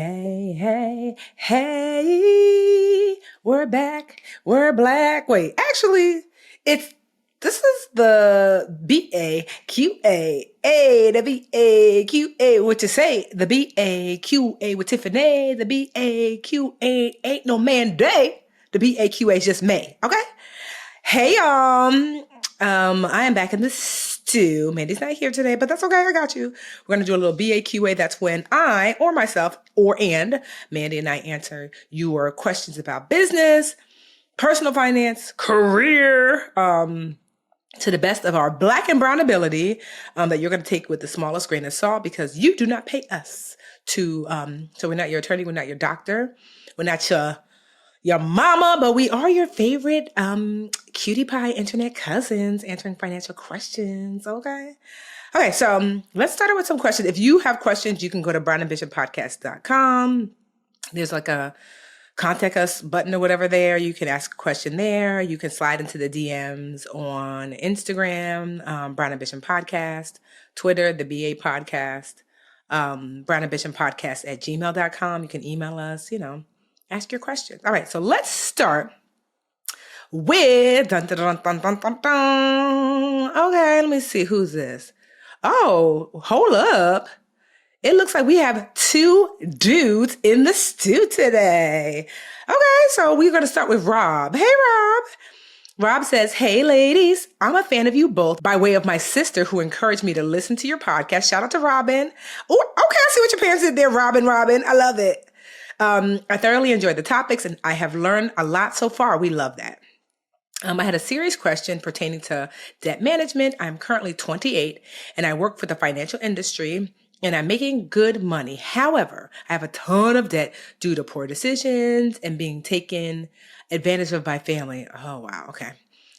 Hey, hey, hey, we're back. We're black. Wait, actually, this is the BAQA, the BAQA, what you say, the BAQA with Tiffany, the BAQA ain't no man day. The BAQA is just May, okay? Hey, I am back in the stew. Mandy's not here today, but that's okay. I got you. We're going to do a little BAQA. That's when I or myself and Mandy and I answer your questions about business, personal finance, career, to the best of our black and brown ability, that you're going to take with the smallest grain of salt because you do not pay us to, so we're not your attorney. We're not your doctor. We're not your mama, but we are your favorite cutie pie internet cousins answering financial questions. Okay, so let's start with some questions. If you have questions, you can go to brownambitionpodcast.com. There's like a contact us button or whatever there. You can ask a question there. You can slide into the DMs on Instagram, Brown Ambition Podcast, Twitter, the BA Podcast, brownambitionpodcast@gmail.com. You can email us, ask your questions. All right, so let's start with dun, dun, dun, dun, dun, dun, dun. Okay, let me see. Who's this? Oh, hold up. It looks like we have two dudes in the stew today. Okay, so we're going to start with Rob. Hey, Rob. Rob says, hey, ladies, I'm a fan of you both by way of my sister who encouraged me to listen to your podcast. Shout out to Robin. Oh, okay, I see what your parents did there, Robin. I love it. I thoroughly enjoyed the topics and I have learned a lot so far. We love that. I had a serious question pertaining to debt management. I'm currently 28 and I work for the financial industry and I'm making good money. However, I have a ton of debt due to poor decisions and being taken advantage of by family. Oh, wow. Okay.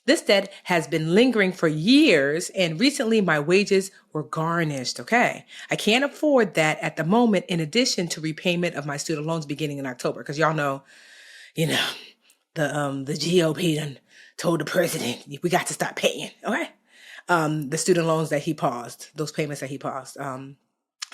This debt has been lingering for years, and recently my wages were garnished. Okay. I can't afford that at the moment, in addition to repayment of my student loans beginning in October. Because y'all know, the GOP done told the president, we got to stop paying. Okay. The student loans that he paused, those payments that he paused.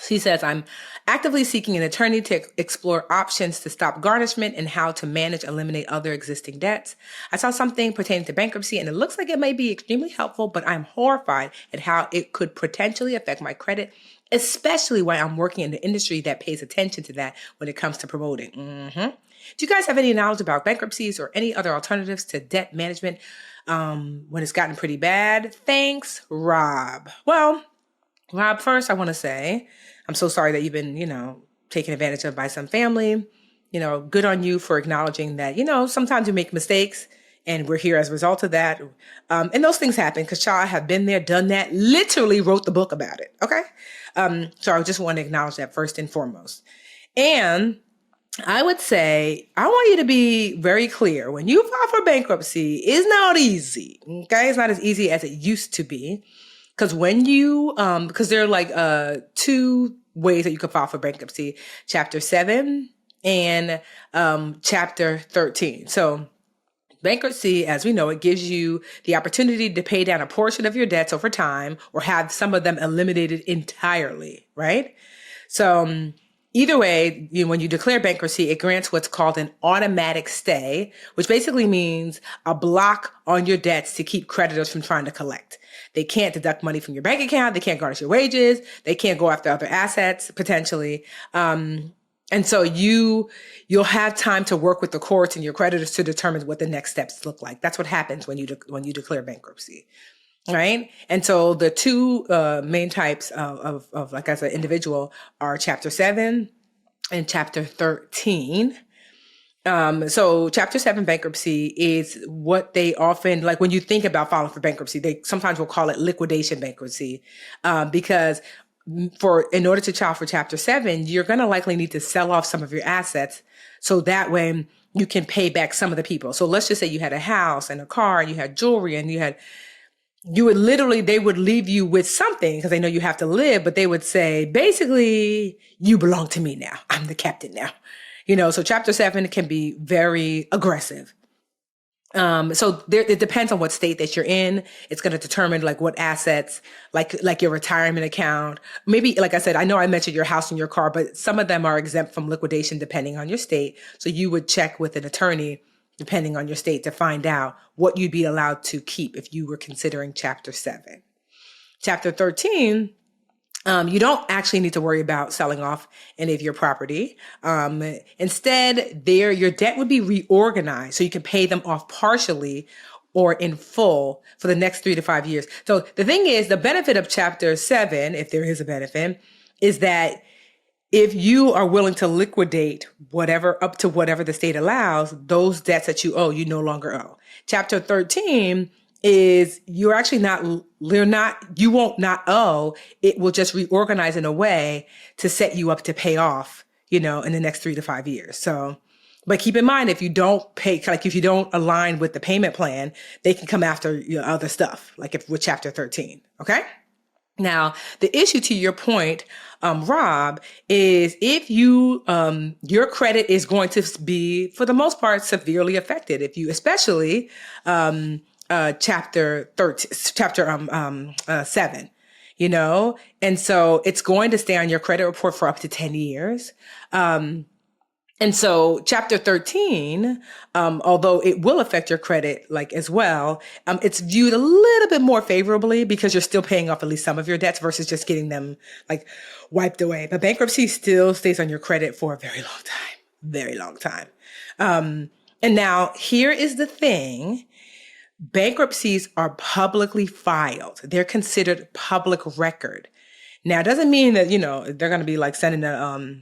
He says, I'm actively seeking an attorney to explore options to stop garnishment and how to manage, eliminate other existing debts. I saw something pertaining to bankruptcy and it looks like it may be extremely helpful, but I'm horrified at how it could potentially affect my credit, especially while I'm working in the industry that pays attention to that when it comes to promoting. Do you guys have any knowledge about bankruptcies or any other alternatives to debt management when it's gotten pretty bad? Thanks, Rob. Well, Rob, first I want to say, I'm so sorry that you've been, taken advantage of by some family. Good on you for acknowledging that, sometimes you make mistakes and we're here as a result of that. And those things happen because I have been there, done that, literally wrote the book about it. Okay. So I just want to acknowledge that first and foremost. And I would say, I want you to be very clear. When you file for bankruptcy, it's not easy. Okay. It's not as easy as it used to be. Because when you, because there are like two ways that you can file for bankruptcy, Chapter 7 and Chapter 13. So bankruptcy, as we know, it gives you the opportunity to pay down a portion of your debts over time or have some of them eliminated entirely, right? So either way, when you declare bankruptcy, it grants what's called an automatic stay, which basically means a block on your debts to keep creditors from trying to collect. They can't deduct money from your bank account. They can't garnish your wages. They can't go after other assets, potentially. And so you'll have time to work with the courts and your creditors to determine what the next steps look like. That's what happens when you declare bankruptcy. Right. And so the two main types of like as an individual are Chapter 7 and Chapter 13. So Chapter 7 bankruptcy is what they often, like when you think about filing for bankruptcy, they sometimes will call it liquidation bankruptcy, because in order to file for Chapter 7, you're going to likely need to sell off some of your assets. So that way you can pay back some of the people. So let's just say you had a house and a car and you had jewelry and they would leave you with something because they know you have to live, but they would say, basically, you belong to me now. I'm the captain now. So Chapter 7 can be very aggressive. So it depends on what state that you're in. It's going to determine like what assets, like your retirement account. Maybe, like I said, I know I mentioned your house and your car, but some of them are exempt from liquidation depending on your state. So you would check with an attorney depending on your state to find out what you'd be allowed to keep if you were considering Chapter 7. Chapter 13, you don't actually need to worry about selling off any of your property. Instead, your debt would be reorganized so you can pay them off partially or in full for the next 3 to 5 years. So the thing is, the benefit of Chapter 7, if there is a benefit, is that if you are willing to liquidate whatever up to whatever the state allows, those debts that you owe, you no longer owe. Chapter 13 is you won't not owe. It will just reorganize in a way to set you up to pay off, in the next 3 to 5 years. So, but keep in mind, if you don't pay, like if you don't align with the payment plan, they can come after your other stuff, like if with Chapter 13. Okay. Now, the issue to your point, Rob, is if your credit is going to be, for the most part, severely affected. If you, especially, chapter 7, and so it's going to stay on your credit report for up to 10 years. And so Chapter 13, although it will affect your credit like as well, it's viewed a little bit more favorably because you're still paying off at least some of your debts versus just getting them like wiped away. But bankruptcy still stays on your credit for a very long time. And now here is the thing. Bankruptcies are publicly filed. They're considered public record. Now, it doesn't mean that, they're going to be like sending a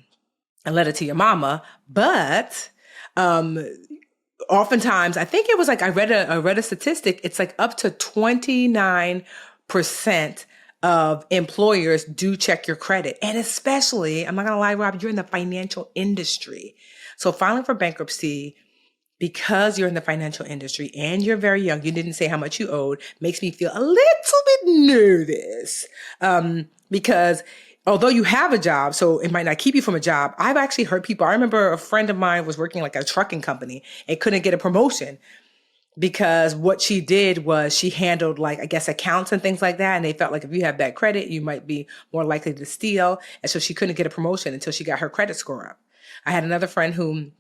letter to your mama, but oftentimes, I think it was like I read a statistic. It's like up to 29% of employers do check your credit, and especially, I'm not gonna lie, Rob, you're in the financial industry, so filing for bankruptcy because you're in the financial industry and you're very young. You didn't say how much you owed. Makes me feel a little bit nervous because although you have a job, so it might not keep you from a job. I've actually heard people. I remember a friend of mine was working like a trucking company and couldn't get a promotion because what she did was she handled like, I guess, accounts and things like that. And they felt like if you have bad credit, you might be more likely to steal. And so she couldn't get a promotion until she got her credit score up. I had another friend who,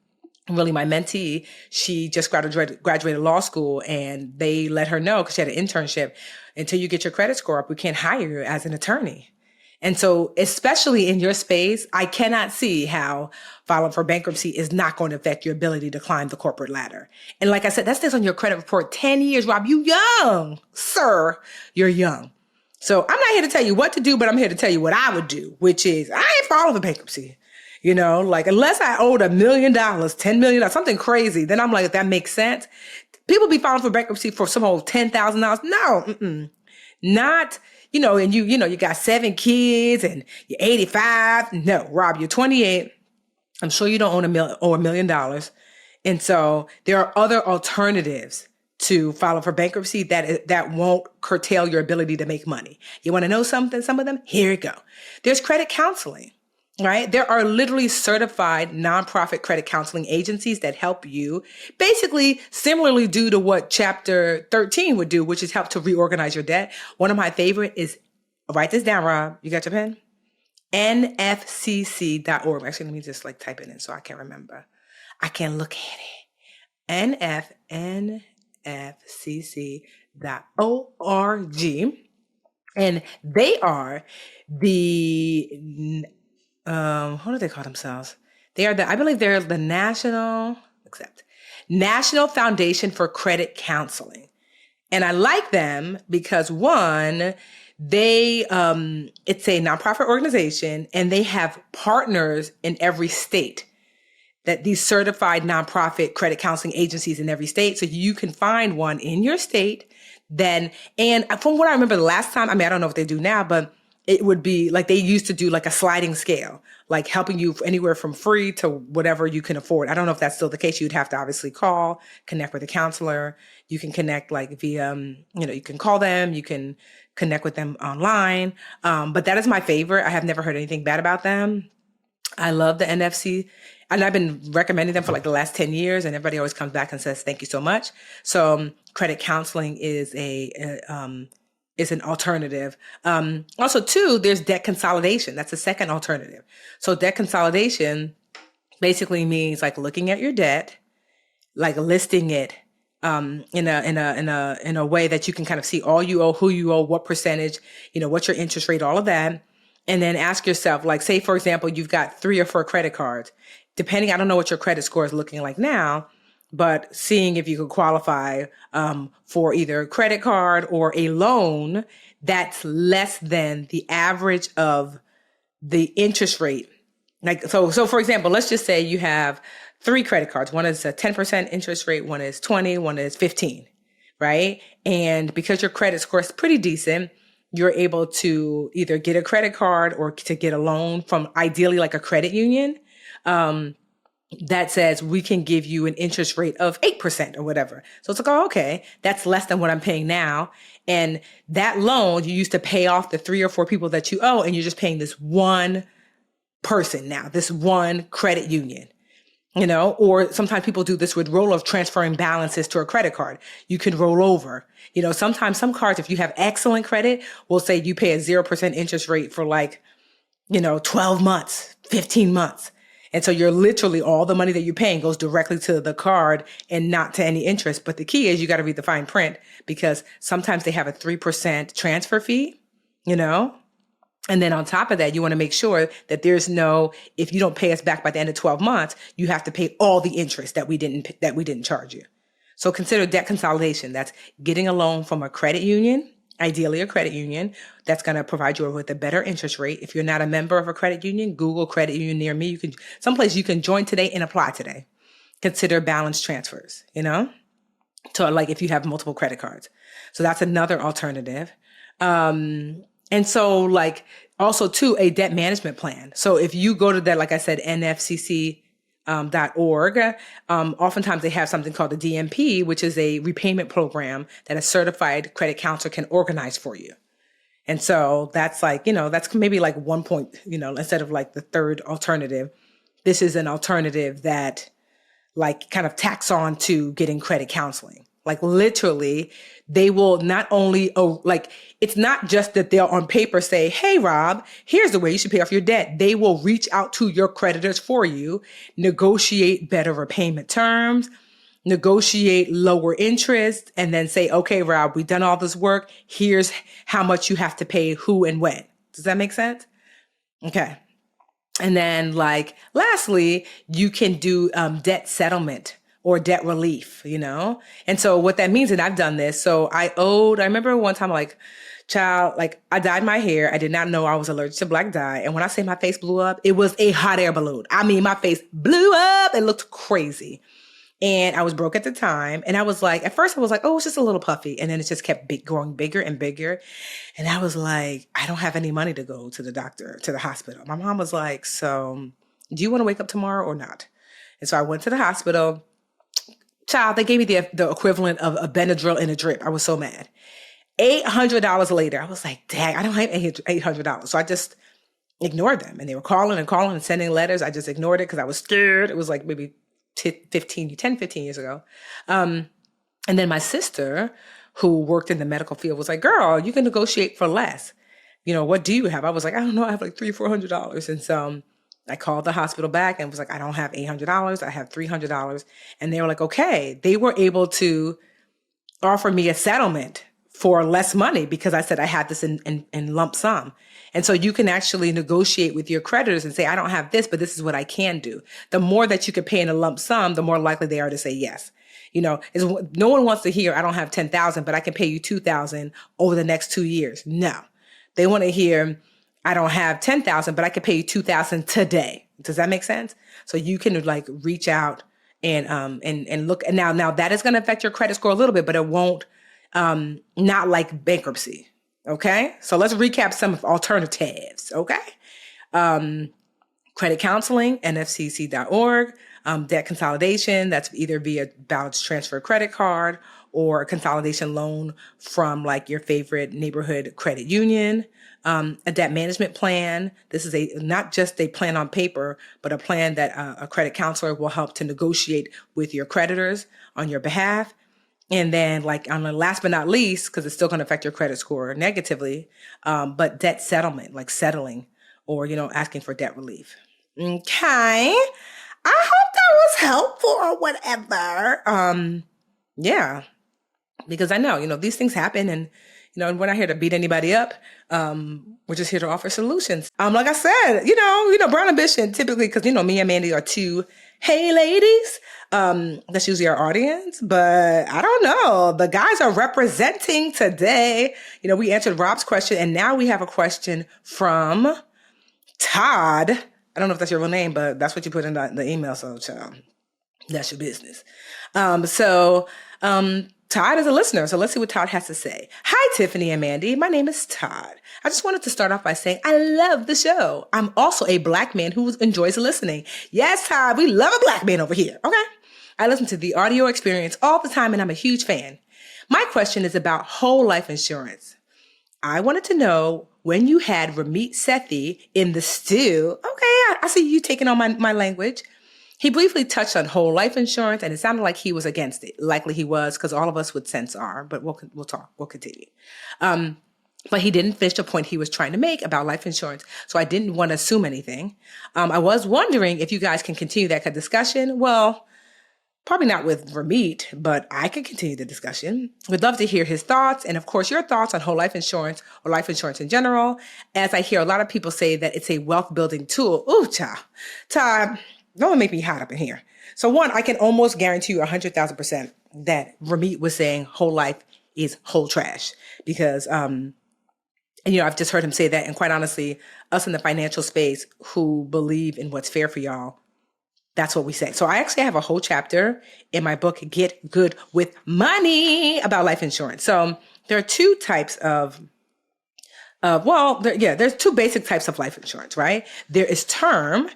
really my mentee, she just graduated law school, and they let her know because she had an internship, until you get your credit score up, we can't hire you as an attorney. And so, especially in your space, I cannot see how filing for bankruptcy is not going to affect your ability to climb the corporate ladder. And like I said, that stays on your credit report 10 years. Rob, you young, sir. You're young. So I'm not here to tell you what to do, but I'm here to tell you what I would do, which is I ain't filing for bankruptcy. Like unless I owed $1 million, $10 million, something crazy, then I'm like, if that makes sense. People be filing for bankruptcy for some old $10,000. No, not. And you got 7 kids and you're 85. No, Rob, you're 28. I'm sure you don't own $1 million. And so there are other alternatives to filing for bankruptcy that won't curtail your ability to make money. You want to know something? Some of them? Here you go. There's credit counseling, right? There are literally certified nonprofit credit counseling agencies that help you basically similarly do to what Chapter 13 would do, which is help to reorganize your debt. One of my favorite is, write this down, Rob. You got your pen? nfcc.org. Actually, let me just like type it in so I can remember. I can look at it. nfcc.org. And they are the, what do they call themselves? I believe they're the National Foundation for Credit Counseling. And I like them because one, it's a nonprofit organization and they have partners in every state, that these certified nonprofit credit counseling agencies in every state. So you can find one in your state and from what I remember the last time, I don't know if they do now, but it would be like they used to do like a sliding scale, like helping you anywhere from free to whatever you can afford. I don't know if that's still the case. You'd have to obviously connect with a counselor. You can connect like via, you can call them, you can connect with them online. But that is my favorite. I have never heard anything bad about them. I love the NFC, and I've been recommending them for like the last 10 years, and everybody always comes back and says, thank you so much. So credit counseling is an alternative. Also, too, there's debt consolidation. That's a second alternative. So debt consolidation basically means like looking at your debt, like listing it in a way that you can kind of see all you owe, who you owe, what percentage, what's your interest rate, all of that. And then ask yourself, like, say, for example, you've got 3 or 4 credit cards. Depending, I don't know what your credit score is looking like now, but seeing if you could qualify for either a credit card or a loan that's less than the average of the interest rate. Like, so for example, let's just say you have 3 credit cards. One is a 10% interest rate, one is 20, one is 15, right? And because your credit score is pretty decent, you're able to either get a credit card or to get a loan from ideally like a credit union that says we can give you an interest rate of 8% or whatever. So it's like, oh, okay, that's less than what I'm paying now. And that loan, you used to pay off the 3 or 4 people that you owe, and you're just paying this one person now, this one credit union. Or sometimes people do this with roll-off, transferring balances to a credit card. You can roll over. Sometimes some cards, if you have excellent credit, will say you pay a 0% interest rate for 12 months, 15 months. And so you're literally, all the money that you're paying goes directly to the card and not to any interest. But the key is you got to read the fine print, because sometimes they have a 3% transfer fee, And then on top of that, you want to make sure that there's if you don't pay us back by the end of 12 months, you have to pay all the interest that we didn't charge you. So consider debt consolidation. That's getting a loan from a credit union, ideally a credit union that's going to provide you with a better interest rate. If you're not a member of a credit union, Google credit union near me. Someplace you can join today and apply today. Consider balance transfers, So like if you have multiple credit cards. So that's another alternative. And so like also too, a debt management plan. So if you go to that, like I said, nfcc.org, oftentimes they have something called the DMP, which is a repayment program that a certified credit counselor can organize for you. And so that's like, that's maybe like one point, instead of like the third alternative, this is an alternative that like kind of tacks on to getting credit counseling. Like literally, they will not only, it's not just that they'll on paper say, hey, Rob, here's the way you should pay off your debt. They will reach out to your creditors for you, negotiate better repayment terms, negotiate lower interest, and then say, okay, Rob, we've done all this work. Here's how much you have to pay, who and when. Does that make sense? Okay. And then lastly, you can do debt settlement or debt relief, And so what that means, and I've done this. So I remember one time, I dyed my hair. I did not know I was allergic to black dye. And when I say my face blew up, it was a hot air balloon. I mean, my face blew up. It looked crazy. And I was broke at the time. And I was like, at first I was like, oh, it's just a little puffy. And then it just kept growing bigger and bigger. And I was like, I don't have any money to go to the doctor, to the hospital. My mom was like, so do you want to wake up tomorrow or not? And so I went to the hospital. Child, they gave me the equivalent of a Benadryl in a drip. I was so mad. $800 later, I was like, dang, I don't have $800. So I just ignored them. And they were calling and sending letters. I just ignored it because I was scared. It was like maybe 15 years ago. And then my sister, who worked in the medical field, was like, girl, you can negotiate for less. What do you have? I was like, I don't know. I have like $300, $400. And so I called the hospital back and was like, I don't have $800. I have $300. And they were like, okay. They were able to offer me a settlement for less money because I said I had this in lump sum. And so you can actually negotiate with your creditors and say, I don't have this, but this is what I can do. The more that you can pay in a lump sum, the more likely they are to say yes. No one wants to hear, I don't have 10,000, but I can pay you 2,000 over the next 2 years. No, they want to hear, I don't have 10,000, but I can pay you 2,000 today. Does that make sense? So you can reach out and look. And now that is going to affect your credit score a little bit, but it won't, not like bankruptcy. Okay. So let's recap some alternatives. Okay. Credit counseling, nfcc.org. Debt consolidation, that's either via balance transfer credit card or a consolidation loan from like your favorite neighborhood credit union. A debt management plan. This is not just a plan on paper, but a plan that a credit counselor will help to negotiate with your creditors on your behalf. And then like on the last but not least, because it's still going to affect your credit score negatively, but debt settlement, like settling or, asking for debt relief. Okay. I hope that was helpful or whatever. Yeah, because I know, these things happen and, we're not here to beat anybody up. We're just here to offer solutions. Like I said, Brown Ambition typically, because, me and Mandy are two hey ladies. That's usually our audience, but I don't know. The guys are representing today. We answered Rob's question and now we have a question from Todd. I don't know if that's your real name, but that's what you put in the email. So, child, that's your business. Todd is a listener, so let's see what Todd has to say. Hi, Tiffany and Mandy. My name is Todd. I just wanted to start off by saying I love the show. I'm also a Black man who enjoys listening. Yes, Todd, we love a Black man over here. Okay. I listen to the audio experience all the time and I'm a huge fan. My question is about whole life insurance. I wanted to know when you had Ramit Sethi in the stew. Okay, I see you taking on my language. He briefly touched on whole life insurance, and it sounded like he was against it. Likely he was, because all of us with sense are, but we'll talk. We'll continue. But he didn't finish the point he was trying to make about life insurance, so I didn't want to assume anything. I was wondering if you guys can continue that discussion. Well, probably not with Ramit, but I can continue the discussion. We'd love to hear his thoughts, and of course, your thoughts on whole life insurance or life insurance in general, as I hear a lot of people say that it's a wealth-building tool. Ooh, Todd. Don't make me hot up in here. So one, I can almost guarantee you 100,000% that Ramit was saying whole life is whole trash because, and I've just heard him say that. And quite honestly, us in the financial space who believe in what's fair for y'all, that's what we say. So I actually have a whole chapter in my book, Get Good with Money, about life insurance. So there are two types there's two basic types of life insurance, right? There is term.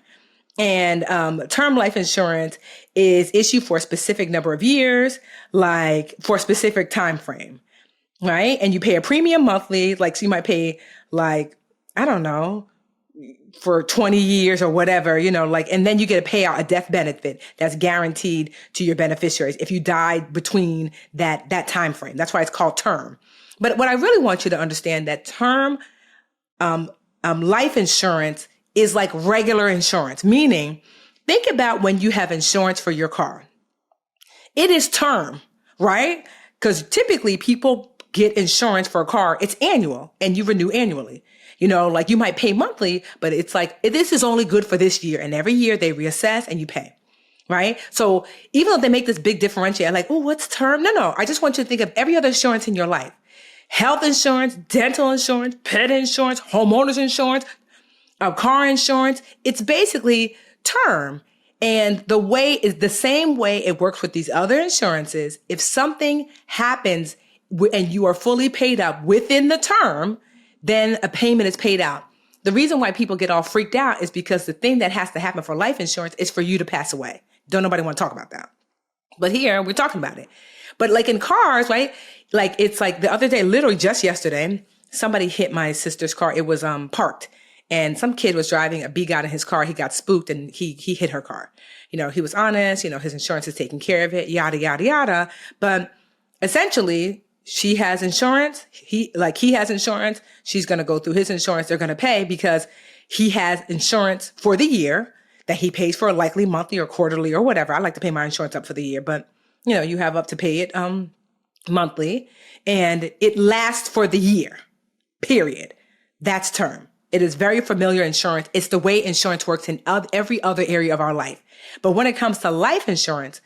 And term life insurance is issued for a specific number of years, like for a specific time frame, right? And you pay a premium monthly, like so you might pay like, I don't know, for 20 years or whatever, and then you get a payout, a death benefit that's guaranteed to your beneficiaries if you die between that time frame. That's why it's called term. But what I really want you to understand that term life insurance is like regular insurance, meaning think about when you have insurance for your car. It is term, right? Because typically people get insurance for a car. It's annual and you renew annually. Like you might pay monthly, but it's like, this is only good for this year. And every year they reassess and you pay, right? So even though they make this big differentiate, like, oh, what's term? No. I just want you to think of every other insurance in your life. Health insurance, dental insurance, pet insurance, homeowners insurance, car insurance. It's basically term. And the way is the same way it works with these other insurances. If something happens and you are fully paid up within the term, then a payment is paid out. The reason why people get all freaked out is because the thing that has to happen for life insurance is for you to pass away. Don't nobody want to talk about that. But here we're talking about it. But like in cars, right? Like it's like the other day, literally just yesterday, somebody hit my sister's car. It was parked. And some kid was driving, a B got in his car, he got spooked and he hit her car. He was honest, his insurance is taking care of it, yada, yada, yada. But essentially, she has insurance, he has insurance, she's going to go through his insurance, they're going to pay because he has insurance for the year that he pays for likely monthly or quarterly or whatever. I like to pay my insurance up for the year, but you have up to pay it monthly and it lasts for the year, period. That's term. It is very familiar insurance. It's the way insurance works in every other area of our life. But when it comes to life insurance,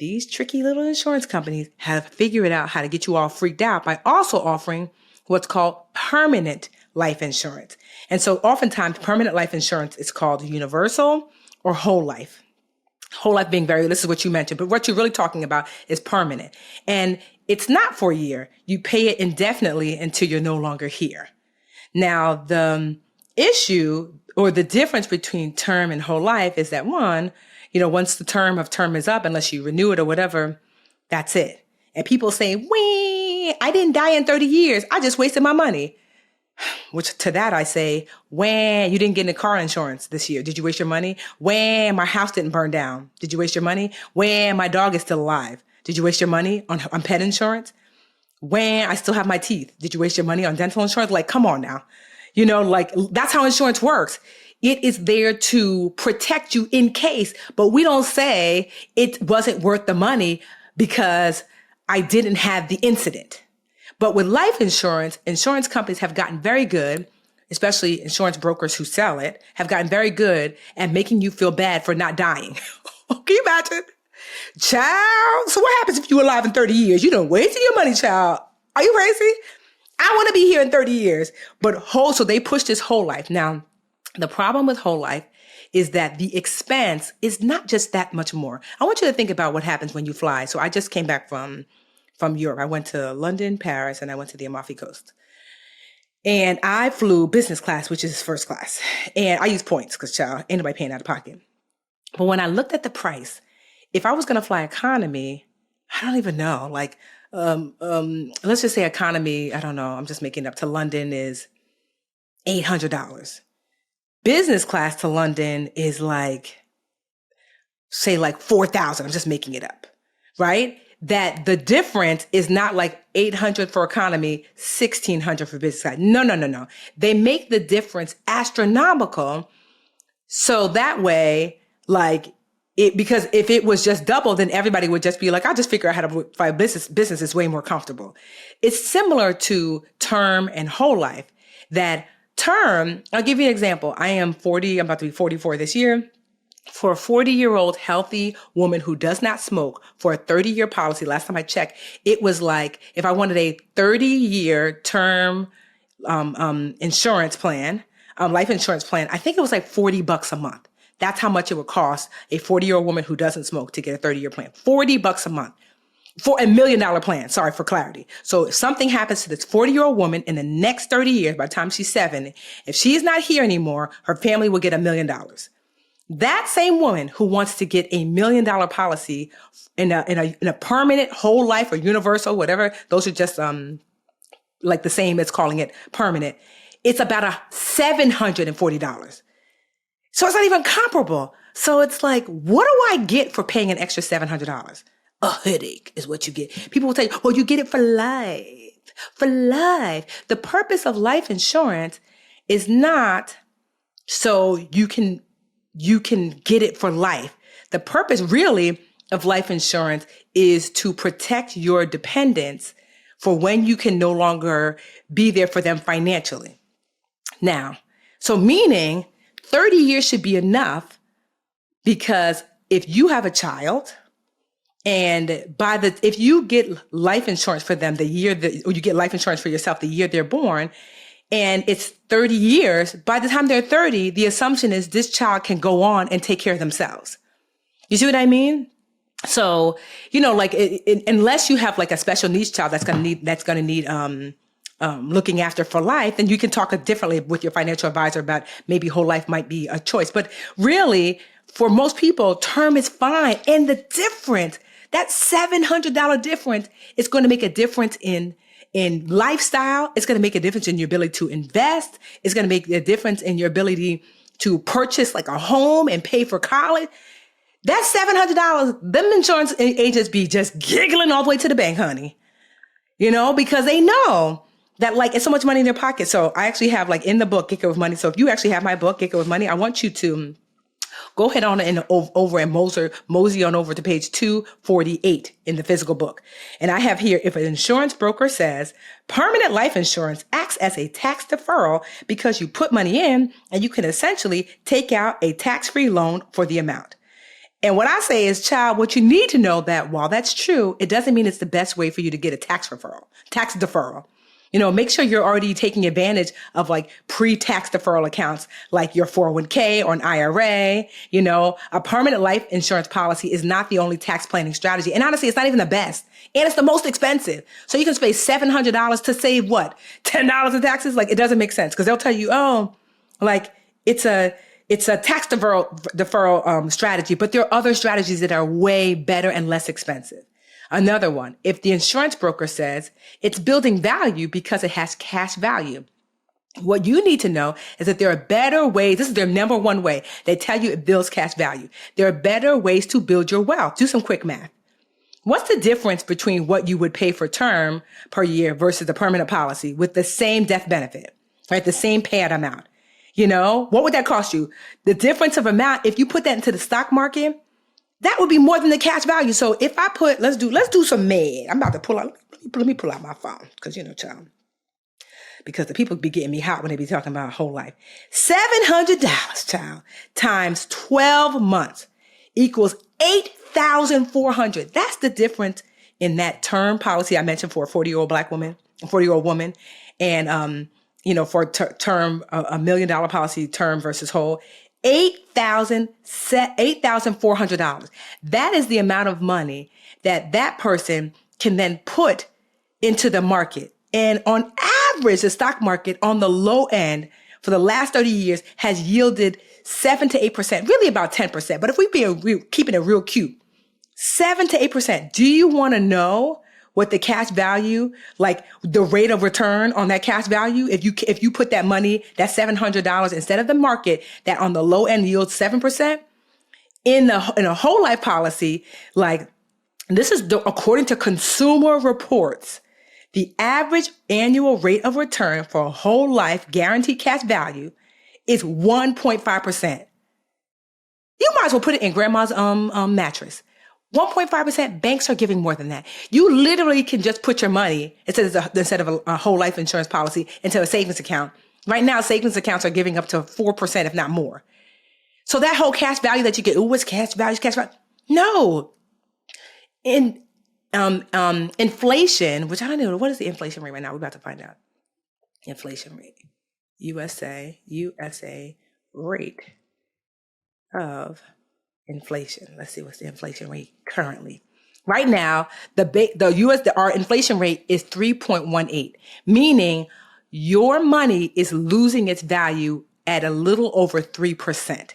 these tricky little insurance companies have figured out how to get you all freaked out by also offering what's called permanent life insurance. And so oftentimes permanent life insurance is called universal or whole life. Whole life being this is what you mentioned, but what you're really talking about is permanent. And it's not for a year. You pay it indefinitely until you're no longer here. Now, the issue or the difference between term and whole life is that one, once the term is up, unless you renew it or whatever, that's it. And people say, wee, I didn't die in 30 years. I just wasted my money. Which to that I say, when you didn't get into car insurance this year, did you waste your money? When my house didn't burn down, did you waste your money? When my dog is still alive, did you waste your money on pet insurance? When I still have my teeth, did you waste your money on dental insurance? Like, come on now. That's how insurance works. It is there to protect you in case, but we don't say it wasn't worth the money because I didn't have the incident. But with life insurance, insurance companies have gotten very good, especially insurance brokers who sell it, have gotten very good at making you feel bad for not dying. Can you imagine? Child, so what happens if you're alive in 30 years? You done wasted your money, child. Are you crazy? I want to be here in 30 years. But so they push this whole life. Now, the problem with whole life is that the expense is not just that much more. I want you to think about what happens when you fly. So I just came back from Europe. I went to London, Paris, and I went to the Amalfi Coast. And I flew business class, which is first class. And I use points because, child, ain't nobody paying out of pocket. But when I looked at the price, if I was going to fly economy, I don't even know. Let's just say economy, I don't know, I'm just making it up, to London is $800. Business class to London is say $4,000. I'm just making it up, right? That the difference is not like $800 for economy, $1,600 for business class. No. They make the difference astronomical. So that way, because if it was just double, then everybody would just be like, I'll just figure out how to fly business. Business is way more comfortable. It's similar to term and whole life. That term, I'll give you an example. I am 40, I'm about to be 44 this year. For a 40-year-old healthy woman who does not smoke, for a 30-year policy, last time I checked, it was like, if I wanted a 30-year term insurance plan, life insurance plan, I think it was like $40 a month. That's how much it would cost a 40-year-old woman who doesn't smoke to get a 30-year plan. $40 a month for $1 million plan. Sorry for clarity. So if something happens to this 40-year-old woman in the next 30 years, by the time she's 70, if she's not here anymore, her family will get $1 million. That same woman who wants to get $1 million policy in a permanent whole life or universal, whatever, those are just like the same as calling it permanent. It's about $740. So it's not even comparable. So it's like, what do I get for paying an extra $700? A headache is what you get. People will say, well, you get it for life. For life. The purpose of life insurance is not so you can get it for life. The purpose really of life insurance is to protect your dependents for when you can no longer be there for them financially. Now, so meaning 30 years should be enough, because if you have a child and if you get life insurance for them or you get life insurance for yourself the year they're born, and it's 30 years, by the time they're 30, the assumption is this child can go on and take care of themselves. You see what I mean? So, unless you have like a special needs child that's going to need looking after for life, then you can talk differently with your financial advisor about maybe whole life might be a choice. But really, for most people, term is fine. And the difference, that $700 difference, is going to make a difference in lifestyle. It's going to make a difference in your ability to invest. It's going to make a difference in your ability to purchase like a home and pay for college. That $700, them insurance agents be just giggling all the way to the bank, honey. Because they know that it's so much money in their pocket. So I actually have in the book, Get Good with Money. So if you actually have my book, Get Good with Money, I want you to go ahead on and over and mosey on over to page 248 in the physical book. And I have here, if an insurance broker says permanent life insurance acts as a tax deferral because you put money in and you can essentially take out a tax-free loan for the amount. And what I say is, child, what you need to know that while that's true, it doesn't mean it's the best way for you to get a tax deferral. Make sure you're already taking advantage of pre-tax deferral accounts like your 401k or an IRA. A permanent life insurance policy is not the only tax planning strategy. And honestly, it's not even the best. And it's the most expensive. So you can pay $700 to save what? $10 in taxes? It doesn't make sense, because they'll tell you, it's a tax deferral strategy, but there are other strategies that are way better and less expensive. Another one, if the insurance broker says it's building value because it has cash value, what you need to know is that there are better ways. This is their number one way. They tell you it builds cash value. There are better ways to build your wealth. Do some quick math. What's the difference between what you would pay for term per year versus the permanent policy with the same death benefit, right? The same payout amount. What would that cost you? The difference of amount, if you put that into the stock market, that would be more than the cash value. So if I put, let's do some math. I'm about to pull out, let me pull out my phone because, child, because the people be getting me hot when they be talking about whole life. $700, child, times 12 months equals $8,400. That's the difference in that term policy I mentioned for a 40-year-old black woman, a 40-year-old woman, and, for term, $1 million policy term versus whole, $8,400. That is the amount of money that person can then put into the market. And on average, the stock market on the low end for the last 30 years has yielded 7 to 8%, really about 10%. But if we keeping it real cute, 7 to 8%. Do you want to know what the cash value, like the rate of return on that cash value, if you put that money, that $700 instead of the market that on the low end yields 7%, in a whole life policy, like this is according to Consumer Reports, the average annual rate of return for a whole life guaranteed cash value is 1.5%. You might as well put it in grandma's mattress. 1.5%, banks are giving more than that. You literally can just put your money, instead of a whole life insurance policy, into a savings account. Right now, savings accounts are giving up to 4%, if not more. So that whole cash value that you get, what's cash value, cash value? No. In inflation, which I don't know, what is the inflation rate right now? We're about to find out. Inflation rate. USA rate of inflation. Let's see what's the inflation rate currently. Right now, our inflation rate is 3.18, meaning your money is losing its value at a little over 3%.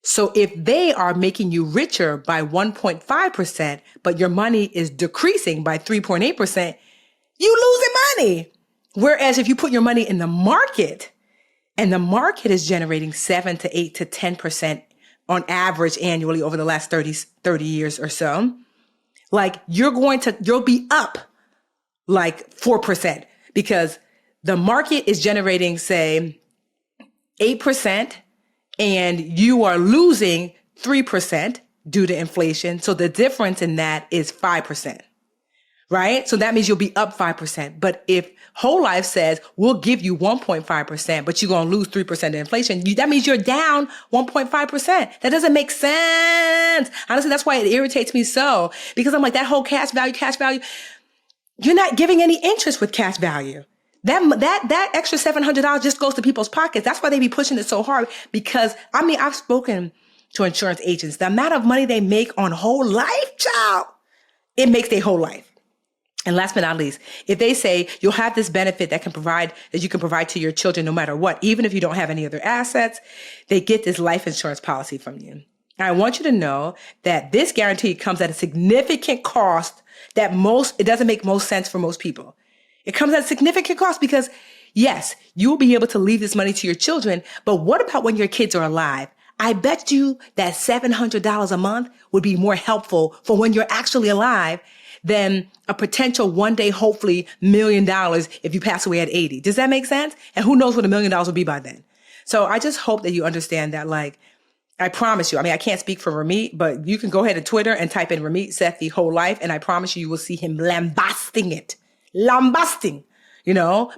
So if they are making you richer by 1.5%, but your money is decreasing by 3.8%, you losing money. Whereas if you put your money in the market, and the market is generating 7 to 8 to 10% on average annually over the last 30 years or so, like you'll be up like 4% because the market is generating, say, 8% and you are losing 3% due to inflation. So the difference in that is 5%. Right? So that means you'll be up 5%. But if whole life says, we'll give you 1.5%, but you're going to lose 3% in inflation, that means you're down 1.5%. That doesn't make sense. Honestly, that's why it irritates me so, because I'm like, that whole cash value, you're not giving any interest with cash value. That extra $700 just goes to people's pockets. That's why they be pushing it so hard, because I've spoken to insurance agents. The amount of money they make on whole life, child, it makes their whole life. And last but not least, if they say you'll have this benefit that you can provide to your children no matter what, even if you don't have any other assets, they get this life insurance policy from you. And I want you to know that this guarantee comes at a significant cost that it doesn't make most sense for most people. It comes at a significant cost because, yes, you'll be able to leave this money to your children, but what about when your kids are alive? I bet you that $700 a month would be more helpful for when you're actually alive than a potential one day, hopefully, $1 million if you pass away at 80. Does that make sense? And who knows what $1 million will be by then? So I just hope that you understand that, like, I promise you, I can't speak for Ramit, but you can go ahead to Twitter and type in Ramit Sethi whole life, and I promise you will see him lambasting it. Lambasting,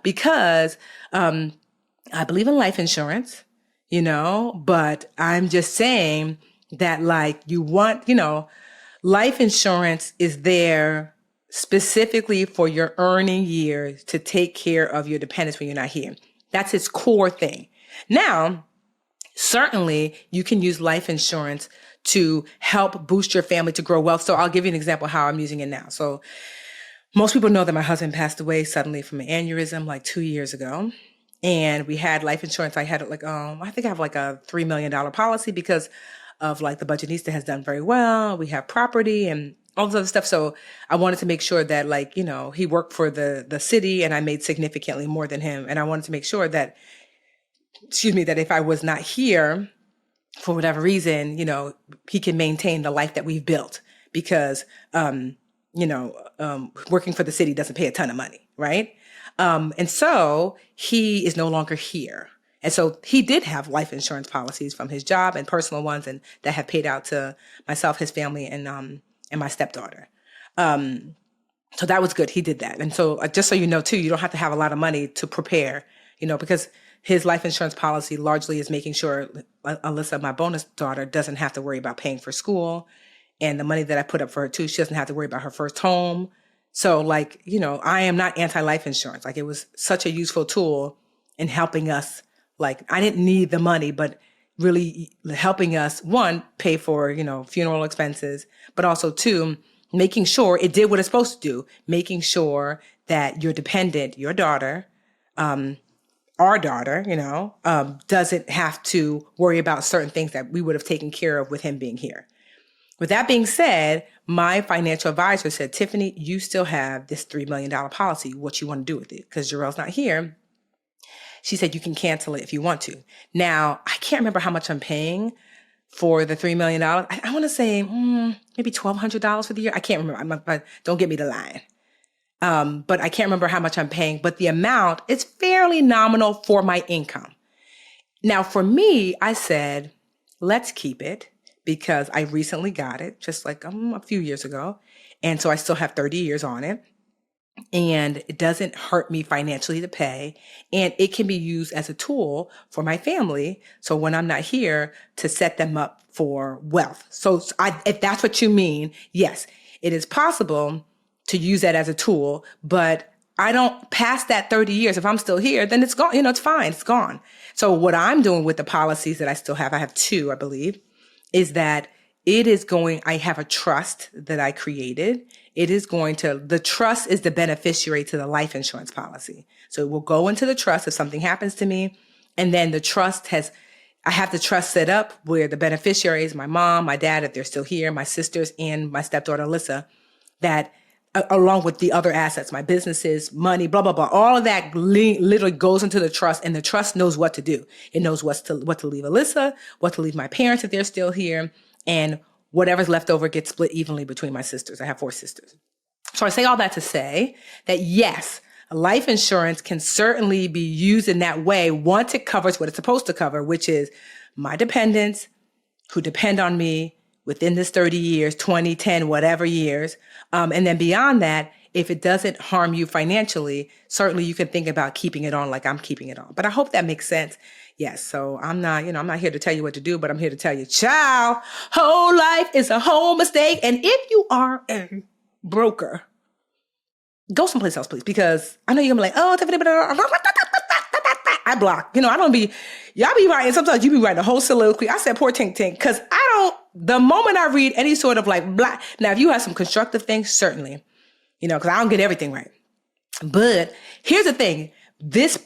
because I believe in life insurance, but I'm just saying that, like, you want, life insurance is there specifically for your earning years to take care of your dependents when you're not here. That's its core thing. Now, certainly you can use life insurance to help boost your family to grow wealth. So I'll give you an example of how I'm using it now. So most people know that my husband passed away suddenly from an aneurysm like 2 years ago. And we had life insurance. I had like, I think I have like a $3 million policy because of like the budgetista has done very well. We have property and all this other stuff. So I wanted to make sure that like, he worked for the city and I made significantly more than him. And I wanted to make sure that, that if I was not here for whatever reason, he can maintain the life that we've built because, working for the city doesn't pay a ton of money. Right. And so he is no longer here. And so he did have life insurance policies from his job and personal ones, and that have paid out to myself, his family, and my stepdaughter. So that was good. He did that. And so just so you know, too, you don't have to have a lot of money to prepare, because his life insurance policy largely is making sure Alyssa, my bonus daughter, doesn't have to worry about paying for school. And the money that I put up for her, too, she doesn't have to worry about her first home. So like, I am not anti-life insurance. Like it was such a useful tool in helping us. Like I didn't need the money, but really helping us, one, pay for, funeral expenses, but also two, making sure it did what it's supposed to do, making sure that your dependent, your daughter, our daughter, doesn't have to worry about certain things that we would have taken care of with him being here. With that being said, my financial advisor said, Tiffany, you still have this $3 million policy. What you want to do with it? Because Jarrell's not here. She said, you can cancel it if you want to. Now, I can't remember how much I'm paying for the $3 million. I want to say maybe $1,200 for the year. I can't remember. Don't get me to lying. But I can't remember how much I'm paying. But the amount is fairly nominal for my income. Now, for me, I said, let's keep it because I recently got it just like a few years ago. And so I still have 30 years on it. And it doesn't hurt me financially to pay. And it can be used as a tool for my family. So when I'm not here, to set them up for wealth. So if that's what you mean, yes, it is possible to use that as a tool, but I don't pass that 30 years. If I'm still here, then it's gone. It's fine. It's gone. So what I'm doing with the policies that I still have, I have 2, I believe, is that I have a trust that I created. The trust is the beneficiary to the life insurance policy. So it will go into the trust if something happens to me. And then I have the trust set up where the beneficiaries, my mom, my dad, if they're still here, my sisters, and my stepdaughter, Alyssa, that along with the other assets, my businesses, money, blah, blah, blah, all of that literally goes into the trust, and the trust knows what to do. It knows what to leave Alyssa, what to leave my parents if they're still here, and whatever's left over gets split evenly between my sisters. I have 4 sisters. So I say all that to say that yes, life insurance can certainly be used in that way once it covers what it's supposed to cover, which is my dependents who depend on me within this 30 years, 20, 10, whatever years. And then beyond that, if it doesn't harm you financially, certainly you can think about keeping it on like I'm keeping it on. But I hope that makes sense. Yes. So I'm not here to tell you what to do, but I'm here to tell you, child, whole life is a whole mistake. And if you are a broker, go someplace else, please, because I know you're gonna be like, oh, Tiffany, I block. Y'all be writing, sometimes you be writing a whole soliloquy. I said, poor Tink Tink, because the moment I read any sort of like blah, now if you have some constructive things, certainly, because I don't get everything right. But here's the thing, this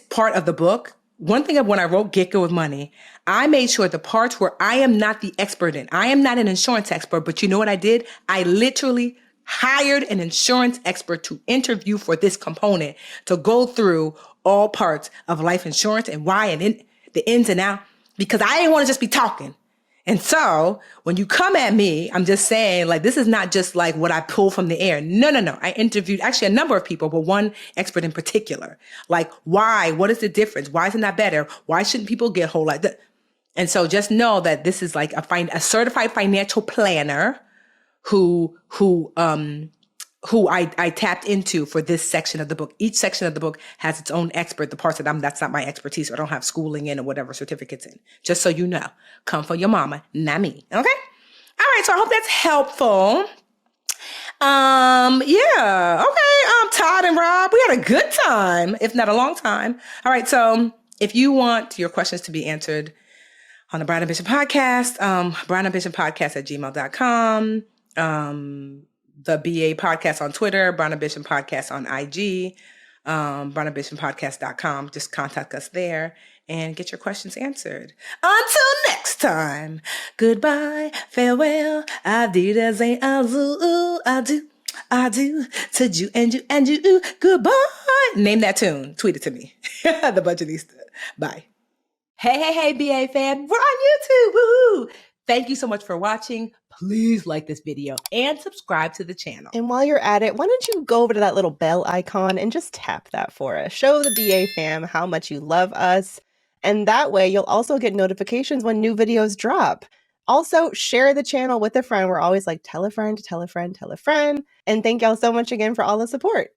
part of the book, one thing when I wrote Get Good with Money, I made sure the parts where I am not the expert in, I am not an insurance expert, but you know what I did? I literally hired an insurance expert to interview for this component to go through all parts of life insurance and why and the ins and outs, because I didn't want to just be talking. And so when you come at me, I'm just saying, like, this is not just like what I pull from the air. No. I interviewed actually a number of people, but one expert in particular. Like, why? What is the difference? Why isn't that better? Why shouldn't people get whole like that? And so just know that this is like a certified financial planner who I tapped into for this section of the book. Each section of the book has its own expert. The parts that's not my expertise. I don't have schooling in or whatever certificates in. Just so you know, come for your mama, not me. Okay. All right. So I hope that's helpful. Yeah. Okay. Todd and Rob, we had a good time, if not a long time. All right. So if you want your questions to be answered on the Brown and Bishop podcast, brownandbishoppodcast@gmail.com. The BA podcast on Twitter, Brown and Bishop podcast on IG. BarnaBishopPodcast.com. Just contact us there and get your questions answered. Until next time, goodbye, farewell, adieu, adieu, to you and you and you, goodbye. Name that tune. Tweet it to me. The Budgetista. Bye. Hey, BA fam, we're on YouTube. Woohoo! Thank you so much for watching. Please like this video and subscribe to the channel. And while you're at it, why don't you go over to that little bell icon and just tap that for us. Show the BA fam how much you love us. And that way you'll also get notifications when new videos drop. Also, share the channel with a friend. We're always like, tell a friend, tell a friend, tell a friend. And thank y'all so much again for all the support.